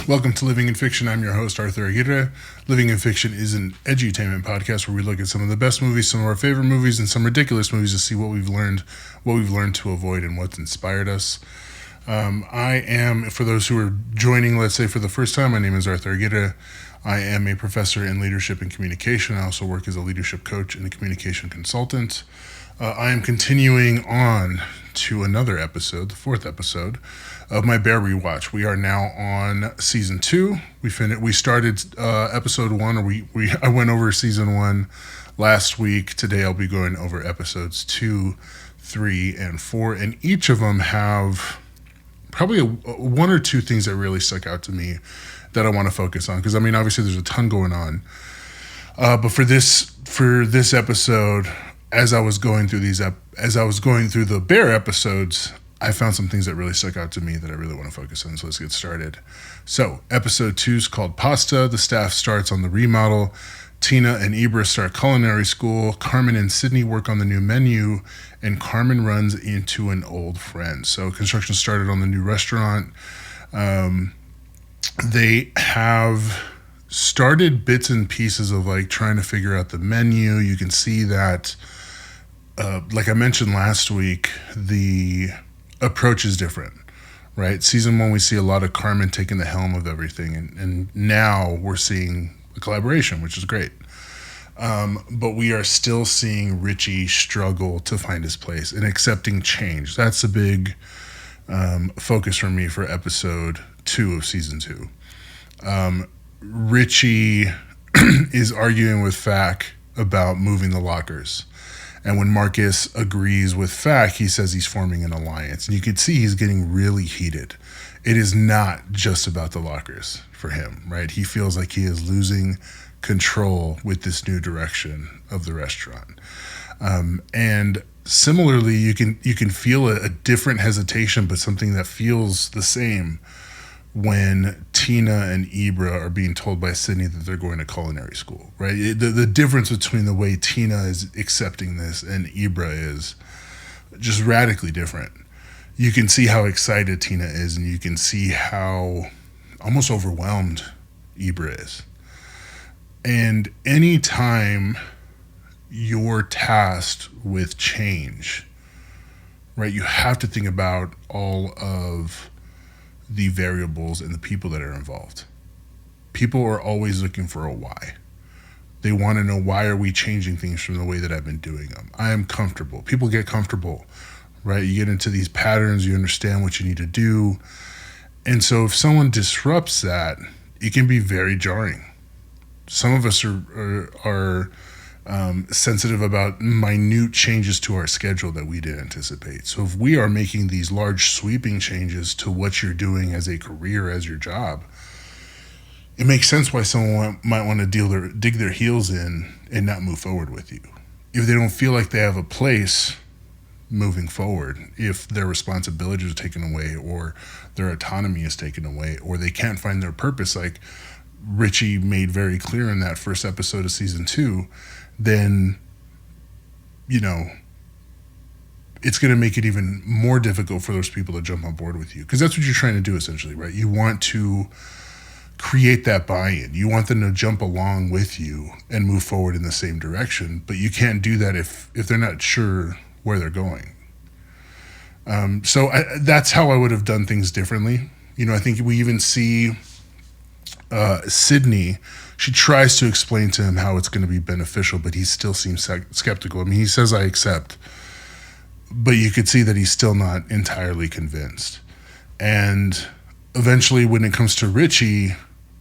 Welcome to Living in Fiction. I'm your host, Arthur Aguirre. Living in Fiction is an edutainment podcast where we look at some of the best movies, some of our favorite movies, and some ridiculous movies to see what we've learned to avoid, and what's inspired us. I am, for those who are joining, let's say for the first time, my name is Arthur Aguirre. I am a professor in leadership and communication. I also work as a leadership coach and a communication consultant. I am continuing on to another episode, the fourth episode of my Bear Rewatch. We are now on season 2. We started episode 1, or I went over season 1 last week. Today I'll be going over episodes 2, 3, and 4, and each of them have probably one or two things that really stuck out to me that I want to focus on, because I mean, obviously there's a ton going on, but for this episode, as I was going through the Bear episodes, I found some things that really stuck out to me that I really want to focus on. So let's get started. So episode 2 is called Pasta. The staff starts on the remodel. Tina and Ibra start culinary school. Carmen and Sydney work on the new menu, and Carmen runs into an old friend. So construction started on the new restaurant. They have started bits and pieces of like trying to figure out the menu. You can see that, like I mentioned last week, the approach is different, right? Season 1, we see a lot of Carmen taking the helm of everything, and now we're seeing a collaboration, which is great. But we are still seeing Richie struggle to find his place and accepting change. That's a big focus for me for episode 2 of season 2. Richie is arguing with Fack about moving the lockers. And when Marcus agrees with Fack, he says he's forming an alliance. And you can see he's getting really heated. It is not just about the lockers for him, right? He feels like he is losing control with this new direction of the restaurant. And similarly, you can feel a different hesitation, but something that feels the same when Tina and Ibra are being told by Sydney that they're going to culinary school, right? The difference between the way Tina is accepting this and Ibra is just radically different. You can see how excited Tina is, and you can see how almost overwhelmed Ibra is. And anytime you're tasked with change, right, you have to think about all of the variables and the people that are involved. People are always looking for a why. They want to know, why are we changing things from the way that I've been doing them? I am comfortable. People get comfortable, right? You get into these patterns, you understand what you need to do. And so if someone disrupts that, it can be very jarring. Some of us are sensitive about minute changes to our schedule that we didn't anticipate. So if we are making these large sweeping changes to what you're doing as a career, as your job, it makes sense why someone might want to dig their heels in and not move forward with you. If they don't feel like they have a place moving forward, if their responsibilities are taken away, or their autonomy is taken away, or they can't find their purpose, like Richie made very clear in that first episode of season 2, then, you know, it's going to make it even more difficult for those people to jump on board with you. Because that's what you're trying to do, essentially, right? You want to create that buy-in. You want them to jump along with you and move forward in the same direction. But you can't do that if they're not sure where they're going. So that's how I would have done things differently. You know, I think we even see Sydney. She tries to explain to him how it's going to be beneficial, but he still seems skeptical. I mean, he says, I accept, but you could see that he's still not entirely convinced. And eventually when it comes to Richie,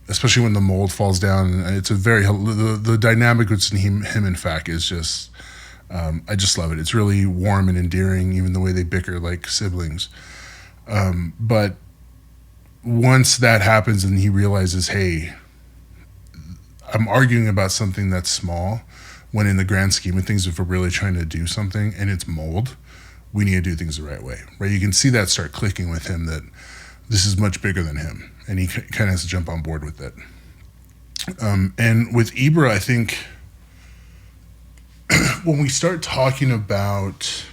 especially when the mold falls down, it's the dynamic between him and Fack is just, I just love it. It's really warm and endearing, even the way they bicker like siblings. But once that happens and he realizes, hey, I'm arguing about something that's small, when in the grand scheme of things, if we're really trying to do something and it's mold, we need to do things the right way, right? You can see that start clicking with him, that this is much bigger than him, and he kind of has to jump on board with it. And with Ibra, I think when we start talking about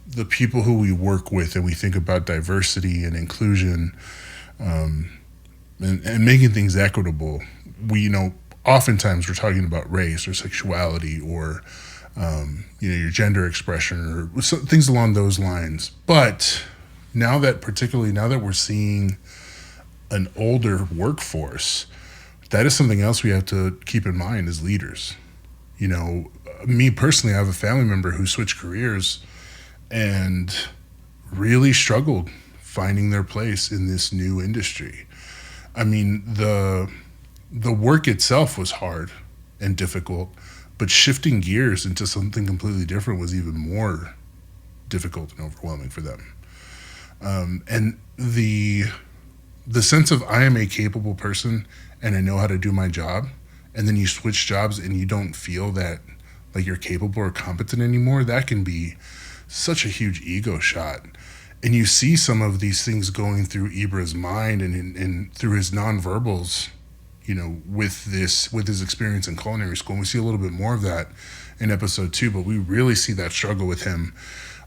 the people who we work with and we think about diversity and inclusion, and making things equitable. We, oftentimes we're talking about race or sexuality or, your gender expression or things along those lines. But particularly now that we're seeing an older workforce, that is something else we have to keep in mind as leaders. Me personally, I have a family member who switched careers and really struggled finding their place in this new industry. I mean, the work itself was hard and difficult, but shifting gears into something completely different was even more difficult and overwhelming for them. And the sense of I am a capable person and I know how to do my job, and then you switch jobs and you don't feel that like you're capable or competent anymore, that can be such a huge ego shot. And you see some of these things going through Ibra's mind and through his nonverbals, with his experience in culinary school. And we see a little bit more of that in episode 2, but we really see that struggle with him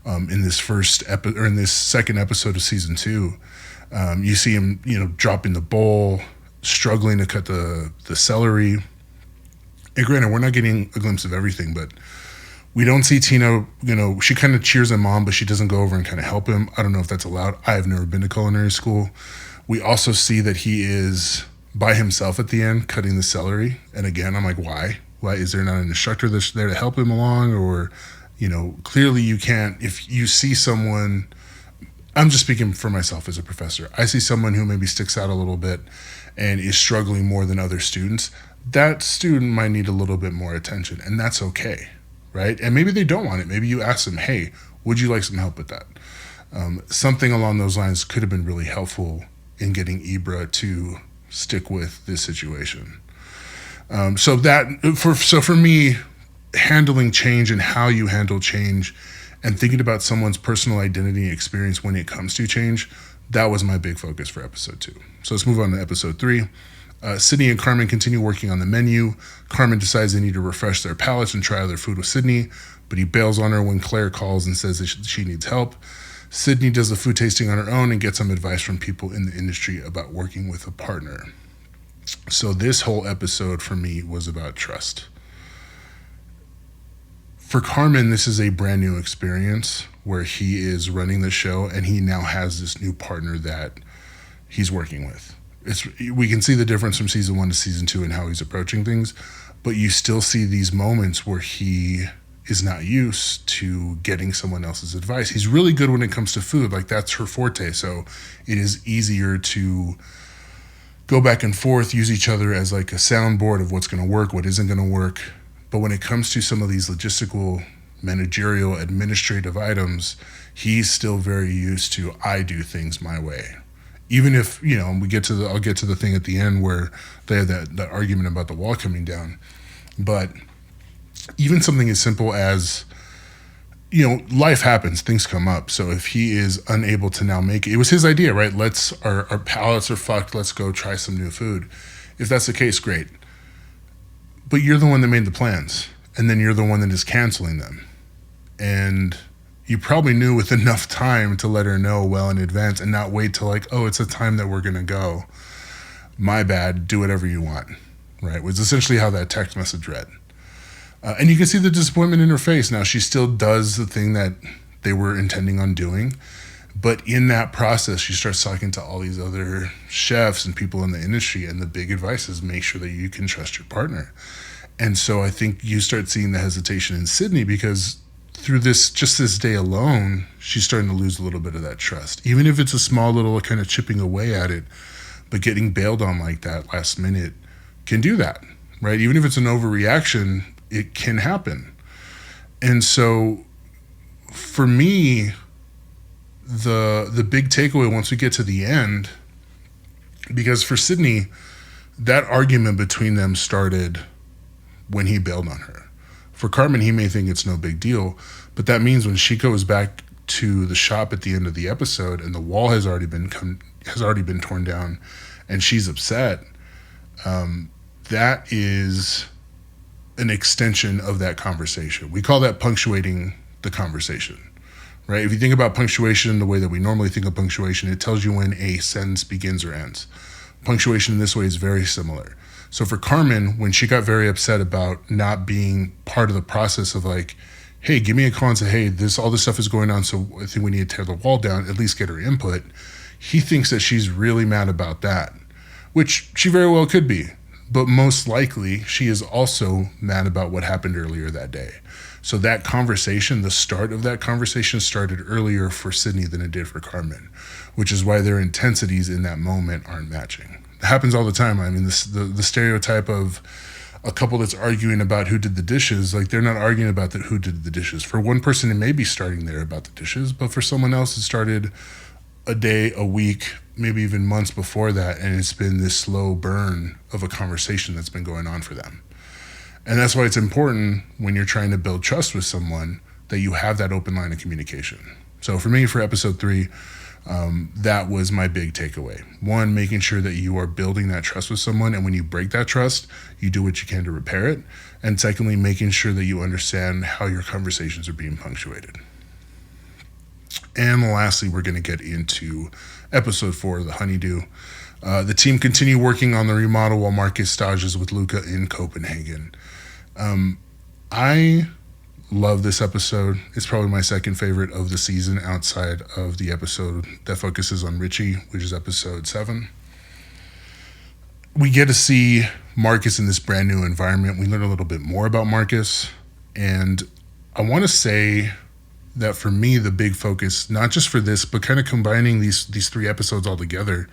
in this in this second episode of season 2. You see him, dropping the bowl, struggling to cut the celery. And granted, we're not getting a glimpse of everything, but we don't see Tina, she kind of cheers him on, but she doesn't go over and kind of help him. I don't know if that's allowed. I have never been to culinary school. We also see that he is by himself at the end, cutting the celery. And again, I'm like, why? Why is there not an instructor that's there to help him along? Or, clearly you can't, if you see someone, I'm just speaking for myself as a professor. I see someone who maybe sticks out a little bit and is struggling more than other students. That student might need a little bit more attention, and that's okay, right? And maybe they don't want it. Maybe you ask them, hey, would you like some help with that? Something along those lines could have been really helpful in getting Ibra to stick with this situation. So for me, handling change and how you handle change and thinking about someone's personal identity and experience when it comes to change, that was my big focus for episode 2. So let's move on to episode 3. Sydney and Carmen continue working on the menu. Carmen decides they need to refresh their palates and try other food with Sydney, but he bails on her when Claire calls and says that she needs help. Sydney does the food tasting on her own and gets some advice from people in the industry about working with a partner. So this whole episode for me was about trust. For Carmen, this is a brand new experience where he is running the show and he now has this new partner that he's working with. We can see the difference from season 1 to season 2 and how he's approaching things, but you still see these moments where he is not used to getting someone else's advice. He's really good when it comes to food, like that's her forte, so it is easier to go back and forth, use each other as like a soundboard of what's going to work, what isn't going to work. But when it comes to some of these logistical, managerial, administrative items, he's still very used to, I do things my way. Even if, I'll get to the thing at the end where they have that argument about the wall coming down. But even something as simple as, life happens, things come up. So if he is unable to now make it was his idea, right? Our palates are fucked, let's go try some new food. If that's the case, great. But you're the one that made the plans, and then you're the one that is canceling them. And you probably knew with enough time to let her know well in advance and not wait till like, oh, it's a time that we're going to go. My bad, do whatever you want, right? Was essentially how that text message read. And you can see the disappointment in her face. Now, she still does the thing that they were intending on doing. But in that process, she starts talking to all these other chefs and people in the industry. And the big advice is make sure that you can trust your partner. And so I think you start seeing the hesitation in Sydney because through this day alone, she's starting to lose a little bit of that trust. Even if it's a small little kind of chipping away at it, but getting bailed on like that last minute can do that, right? Even if it's an overreaction, it can happen. And so for me, the big takeaway once we get to the end, because for Sydney, that argument between them started when he bailed on her. For Carmen, he may think it's no big deal, but that means when she goes back to the shop at the end of the episode and the wall has already been torn down and she's upset, that is an extension of that conversation. We call that punctuating the conversation, right? If you think about punctuation the way that we normally think of punctuation, it tells you when a sentence begins or ends. Punctuation in this way is very similar. So for Carmen, when she got very upset about not being part of the process of like, hey, give me a call and say, hey, all this stuff is going on, so I think we need to tear the wall down, at least get her input. He thinks that she's really mad about that, which she very well could be. But most likely, she is also mad about what happened earlier that day. So that conversation, the start of that conversation started earlier for Sydney than it did for Carmen, which is why their intensities in that moment aren't matching. It happens all the time. I mean, the stereotype of a couple that's arguing about who did the dishes, like they're not arguing about who did the dishes. For one person, it may be starting there about the dishes, but for someone else, it started a day, a week, maybe even months before that, and it's been this slow burn of a conversation that's been going on for them. And that's why it's important when you're trying to build trust with someone that you have that open line of communication. So for me, for episode 3, that was my big takeaway. One, making sure that you are building that trust with someone, and when you break that trust, you do what you can to repair it. And secondly, making sure that you understand how your conversations are being punctuated. And lastly, we're going to get into episode 4, the honeydew. The team continue working on the remodel while Marcus stages with Luca in Copenhagen. I love this episode. It's probably my second favorite of the season outside of the episode that focuses on Richie, which is episode 7. We get to see Marcus in this brand new environment. We learn a little bit more about Marcus. And I want to say that for me, the big focus, not just for this, but kind of combining these 3 episodes all together,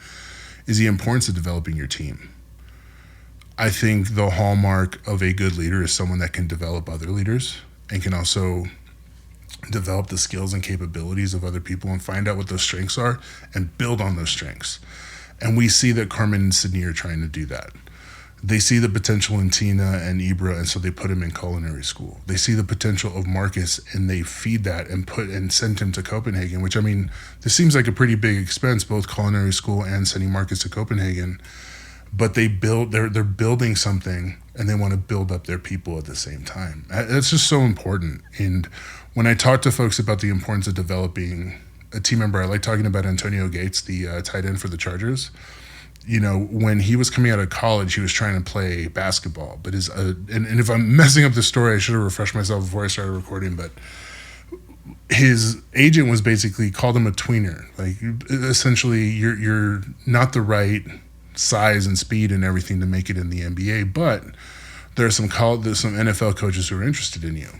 is the importance of developing your team. I think the hallmark of a good leader is someone that can develop other leaders and can also develop the skills and capabilities of other people and find out what those strengths are and build on those strengths. And we see that Carmen and Sydney are trying to do that. They see the potential in Tina and Ibra, and so they put him in culinary school. They see the potential of Marcus, and they feed that and send him to Copenhagen, which, I mean, this seems like a pretty big expense, both culinary school and sending Marcus to Copenhagen. But they're building something, and they want to build up their people at the same time. That's just so important. And when I talk to folks about the importance of developing a team member, I like talking about Antonio Gates, the tight end for the Chargers. You know, when he was coming out of college, he was trying to play basketball. But and if I'm messing up the story, I should have refreshed myself before I started recording. But his agent was basically called him a tweener. Like, essentially, you're not the right size and speed and everything to make it in the NBA. But there's some NFL coaches who are interested in you.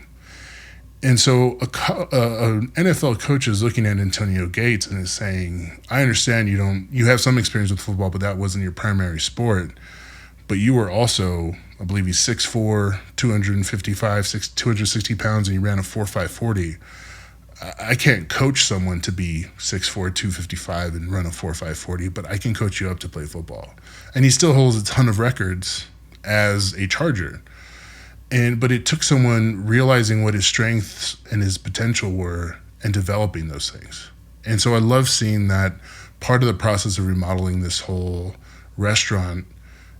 And so an NFL coach is looking at Antonio Gates and is saying, I understand you have some experience with football, but that wasn't your primary sport. But you were also, I believe he's 6'4", 260 pounds, and he ran a 4.5 40. I can't coach someone to be 6'4", 255 and run a 4.5 40, but I can coach you up to play football. And he still holds a ton of records as a Charger. But it took someone realizing what his strengths and his potential were and developing those things. And so I love seeing that part of the process of remodeling this whole restaurant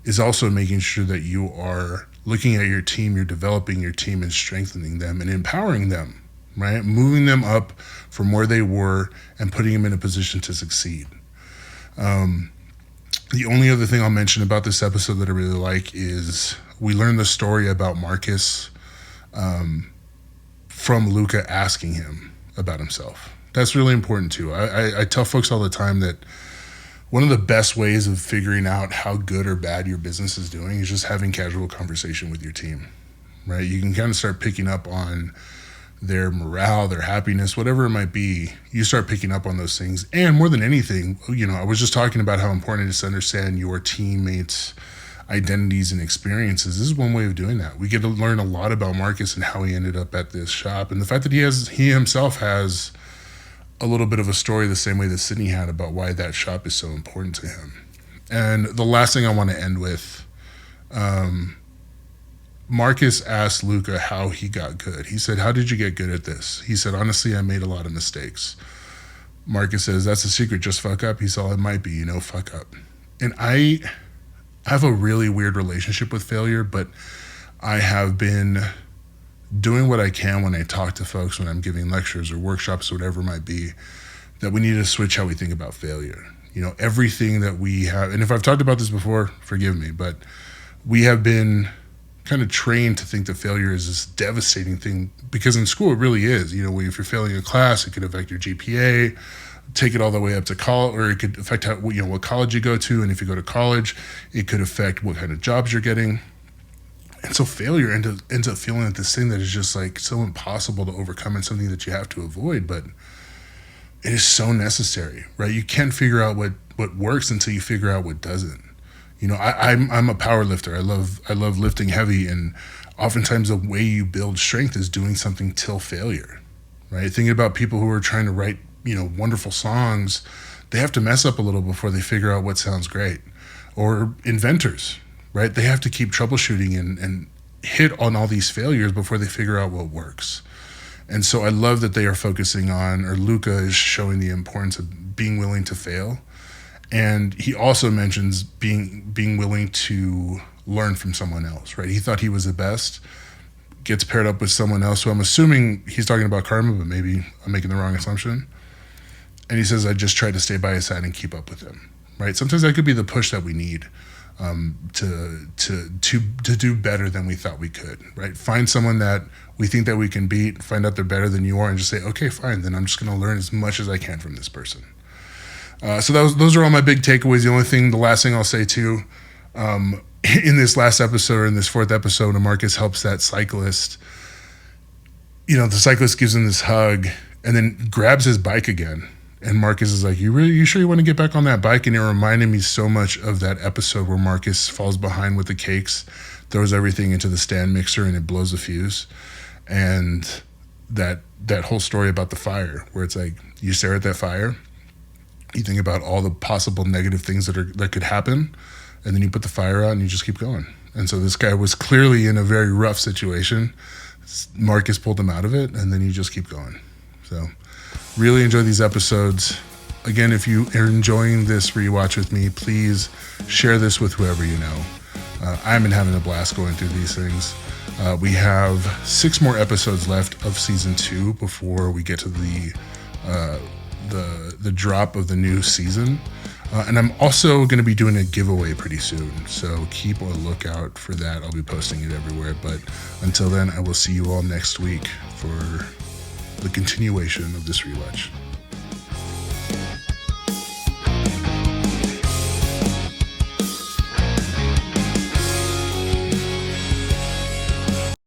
is also making sure that you are looking at your team, you're developing your team and strengthening them and empowering them, right? Moving them up from where they were and putting them in a position to succeed. The only other thing I'll mention about this episode that I really like is we learn the story about Marcus from Luca asking him about himself. That's really important too. I tell folks all the time that one of the best ways of figuring out how good or bad your business is doing is just having casual conversation with your team, right? You can kind of start picking up on their morale, their happiness, whatever it might be. You start picking up on those things. And more than anything, I was just talking about how important it is to understand your teammates' identities and experiences. This is one way of doing that. We get to learn a lot about Marcus and how he ended up at this shop, and the fact that he himself has a little bit of a story the same way that Sydney had about why that shop is so important to him. And the last thing I want to end with, Marcus asked Luca how he got good. He said, how did you get good at this? He said, honestly, I made a lot of mistakes. Marcus says, that's the secret, just fuck up. He said, it might be, fuck up. And I have a really weird relationship with failure, but I have been doing what I can when I talk to folks, when I'm giving lectures or workshops or whatever it might be, that we need to switch how we think about failure. Everything that we have, and if I've talked about this before, forgive me, but we have been kind of trained to think that failure is this devastating thing, because in school it really is. If you're failing a class, it could affect your GPA, take it all the way up to college, or it could affect what college you go to, and if you go to college, it could affect what kind of jobs you're getting. And so failure ends up feeling like this thing that is just like so impossible to overcome, and something that you have to avoid, but it is so necessary, right? You can't figure out what works until you figure out what doesn't. I'm a power lifter. I love lifting heavy, and oftentimes the way you build strength is doing something till failure, right? Thinking about people who are trying to write, wonderful songs, they have to mess up a little before they figure out what sounds great. Or inventors, right? They have to keep troubleshooting and hit on all these failures before they figure out what works. And so I love that they are focusing on, or Luca is showing the importance of being willing to fail. And he also mentions being willing to learn from someone else, right? He thought he was the best, gets paired up with someone else who I'm assuming he's talking about Karma, but maybe I'm making the wrong assumption. And he says, I just tried to stay by his side and keep up with him, right? Sometimes that could be the push that we need to do better than we thought we could, right? Find someone that we think that we can beat, find out they're better than you are, and just say, okay, fine, then I'm just going to learn as much as I can from this person. So those are all my big takeaways. The last thing I'll say too, in this last episode, or in this fourth episode, Marcus helps that cyclist. The cyclist gives him this hug and then grabs his bike again. And Marcus is like, you sure you want to get back on that bike? And it reminded me so much of that episode where Marcus falls behind with the cakes, throws everything into the stand mixer, and it blows the fuse. And that whole story about the fire, where it's like, you stare at that fire, you think about all the possible negative things that could happen, and then you put the fire out and you just keep going. And so this guy was clearly in a very rough situation. Marcus pulled him out of it, and then you just keep going. So really enjoy these episodes. Again, if you are enjoying this rewatch with me, please share this with whoever you know. I've been having a blast going through these things. We have 6 more episodes left of season 2 before we get to the drop of the new season. And I'm also going to be doing a giveaway pretty soon, so keep a lookout for that. I'll be posting it everywhere. But until then, I will see you all next week for the continuation of this rewatch.